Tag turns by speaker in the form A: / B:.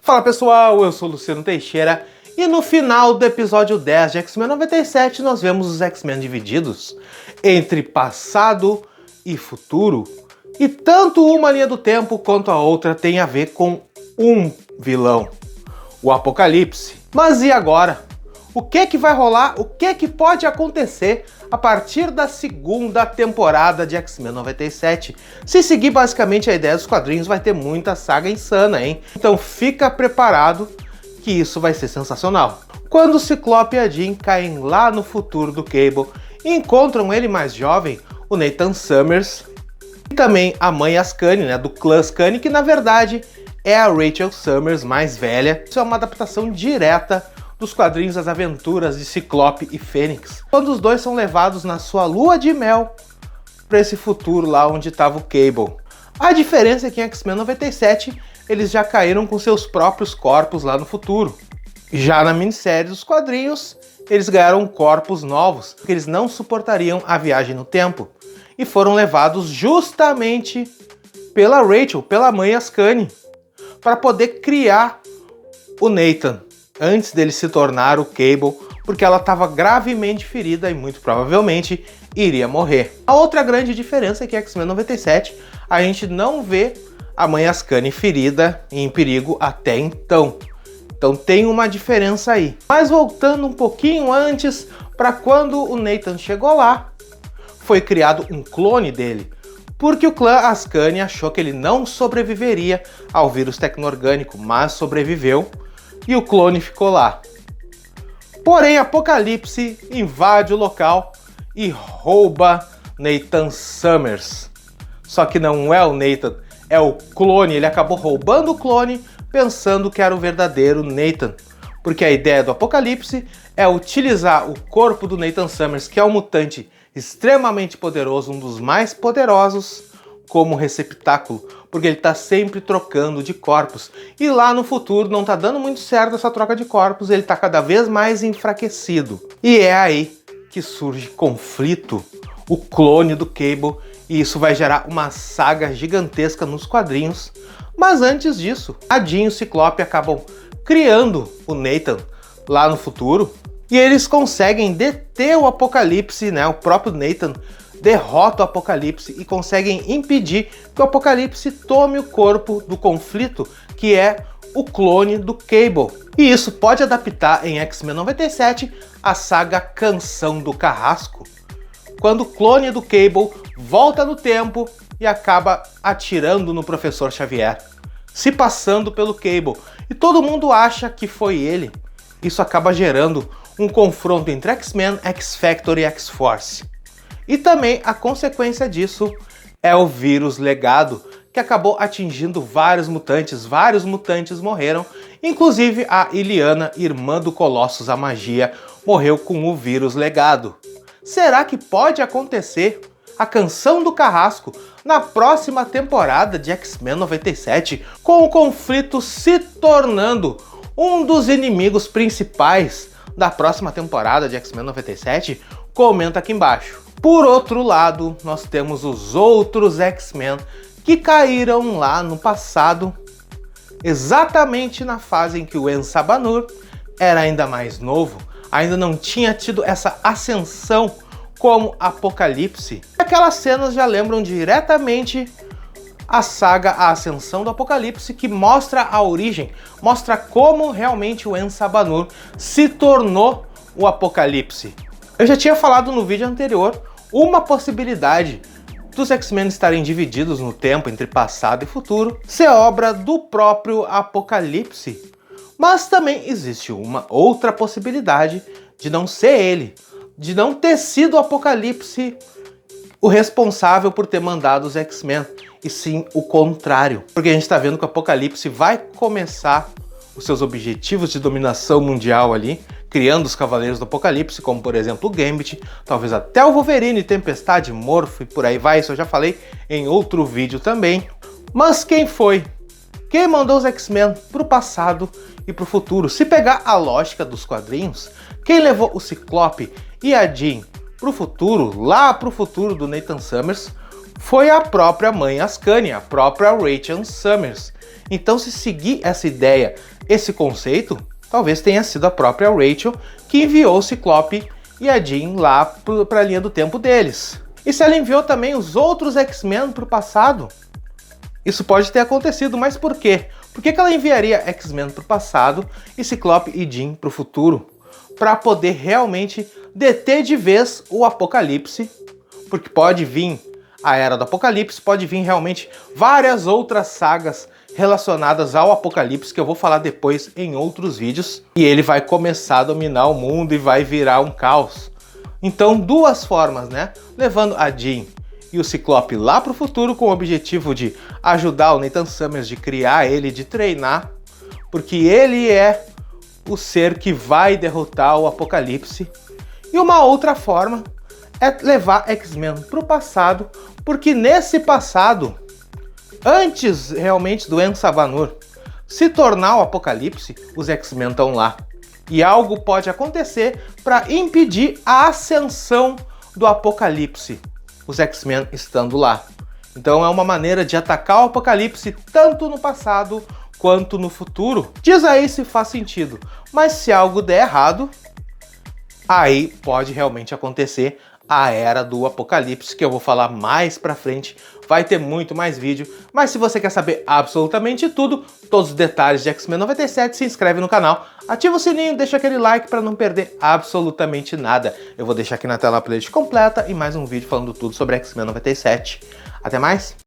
A: Fala pessoal, eu sou o Luciano Teixeira e no final do episódio 10 de X-Men 97 nós vemos os X-Men divididos entre passado e futuro, e tanto uma linha do tempo quanto a outra tem a ver com um vilão, o Apocalipse. Mas e agora? O que vai rolar? O que pode acontecer a partir da segunda temporada de X-Men 97? Se seguir basicamente a ideia dos quadrinhos, vai ter muita saga insana, hein? Então fica preparado que isso vai ser sensacional. Quando o Ciclope e a Jean caem lá no futuro do Cable e encontram ele mais jovem, o Nathan Summers, e também a mãe Ascani, né, do clã Ascani, que na verdade é a Rachel Summers mais velha. Isso é uma adaptação direta dos quadrinhos As Aventuras de Ciclope e Fênix, quando os dois são levados na sua lua de mel para esse futuro lá onde estava o Cable. A diferença é que em X-Men 97 eles já caíram com seus próprios corpos lá no futuro. Já na minissérie dos quadrinhos, eles ganharam corpos novos, porque eles não suportariam a viagem no tempo, e foram levados justamente pela Rachel, pela mãe Ascani, para poder criar o Nathan antes dele se tornar o Cable, porque ela estava gravemente ferida e muito provavelmente iria morrer. A outra grande diferença é que em X-Men 97 a gente não vê a mãe Ascani ferida e em perigo até então. Então tem uma diferença aí. Mas voltando um pouquinho antes, para quando o Nathan chegou lá, foi criado um clone dele, porque o clã Ascani achou que ele não sobreviveria ao vírus tecno-orgânico, mas sobreviveu, e o clone ficou lá. Porém, Apocalipse invade o local e rouba Nathan Summers. Só que não é o Nathan, é o clone. Ele acabou roubando o clone pensando que era o verdadeiro Nathan, porque a ideia do Apocalipse é utilizar o corpo do Nathan Summers, que é um mutante extremamente poderoso, um dos mais poderosos, como receptáculo, porque ele está sempre trocando de corpos. E lá no futuro não está dando muito certo essa troca de corpos, ele está cada vez mais enfraquecido. E é aí que surge conflito, o clone do Cable, e isso vai gerar uma saga gigantesca nos quadrinhos. Mas antes disso, a Jean e o Ciclope acabam criando o Nathan lá no futuro, e eles conseguem deter o Apocalipse, né? O próprio Nathan derrota o Apocalipse e conseguem impedir que o Apocalipse tome o corpo do conflito, que é o clone do Cable. E isso pode adaptar em X-Men 97 a saga Canção do Carrasco, quando o clone do Cable volta no tempo e acaba atirando no Professor Xavier, se passando pelo Cable, e todo mundo acha que foi ele. Isso acaba gerando um confronto entre X-Men, X-Factor e X-Force. E também a consequência disso é o vírus legado, que acabou atingindo vários mutantes morreram, inclusive a Illyana, irmã do Colossus a Magia, morreu com o vírus legado. Será que pode acontecer a Canção do Carrasco na próxima temporada de X-Men 97, com o conflito se tornando um dos inimigos principais da próxima temporada de X-Men 97? Comenta aqui embaixo. Por outro lado, nós temos os outros X-Men que caíram lá no passado, exatamente na fase em que o En-Sabanur era ainda mais novo, ainda não tinha tido essa ascensão como Apocalipse. Aquelas cenas já lembram diretamente a saga A Ascensão do Apocalipse, que mostra a origem, mostra como realmente o En-Sabanur se tornou o Apocalipse. Eu já tinha falado no vídeo anterior uma possibilidade dos X-Men estarem divididos no tempo entre passado e futuro ser obra do próprio Apocalipse. Mas também existe uma outra possibilidade de não ser ele, de não ter sido o Apocalipse o responsável por ter mandado os X-Men, e sim o contrário. Porque a gente está vendo que o Apocalipse vai começar os seus objetivos de dominação mundial ali, criando os Cavaleiros do Apocalipse, como por exemplo o Gambit, talvez até o Wolverine, Tempestade, Morpho e por aí vai, isso eu já falei em outro vídeo também. Mas quem foi? Quem mandou os X-Men pro passado e pro futuro? Se pegar a lógica dos quadrinhos, quem levou o Ciclope e a Jean pro futuro, lá pro futuro do Nathan Summers, foi a própria mãe Ascani, a própria Rachel Summers. Então, se seguir essa ideia, esse conceito, talvez tenha sido a própria Rachel que enviou o Ciclope e a Jean lá para a linha do tempo deles. E se ela enviou também os outros X-Men para o passado? Isso pode ter acontecido, mas por quê? Por que ela enviaria X-Men para o passado e Ciclope e Jean para o futuro? Para poder realmente deter de vez o Apocalipse, porque pode vir a Era do Apocalipse, pode vir realmente várias outras sagas relacionadas ao Apocalipse, que eu vou falar depois em outros vídeos, e ele vai começar a dominar o mundo e vai virar um caos. Então, duas formas, né? Levando a Jean e o Ciclope lá para o futuro com o objetivo de ajudar o Nathan Summers, de criar ele, de treinar, porque ele é o ser que vai derrotar o Apocalipse. E uma outra forma é levar X-Men para o passado, porque nesse passado, antes realmente do En-Savanur se tornar o Apocalipse, os X-Men estão lá. E algo pode acontecer para impedir a ascensão do Apocalipse, os X-Men estando lá. Então é uma maneira de atacar o Apocalipse tanto no passado quanto no futuro. Diz aí se faz sentido, mas se algo der errado, aí pode realmente acontecer a Era do Apocalipse, que eu vou falar mais pra frente, vai ter muito mais vídeo, mas se você quer saber absolutamente tudo, todos os detalhes de X-Men 97, se inscreve no canal, ativa o sininho, deixa aquele like para não perder absolutamente nada. Eu vou deixar aqui na tela a playlist completa e mais um vídeo falando tudo sobre X-Men 97. Até mais!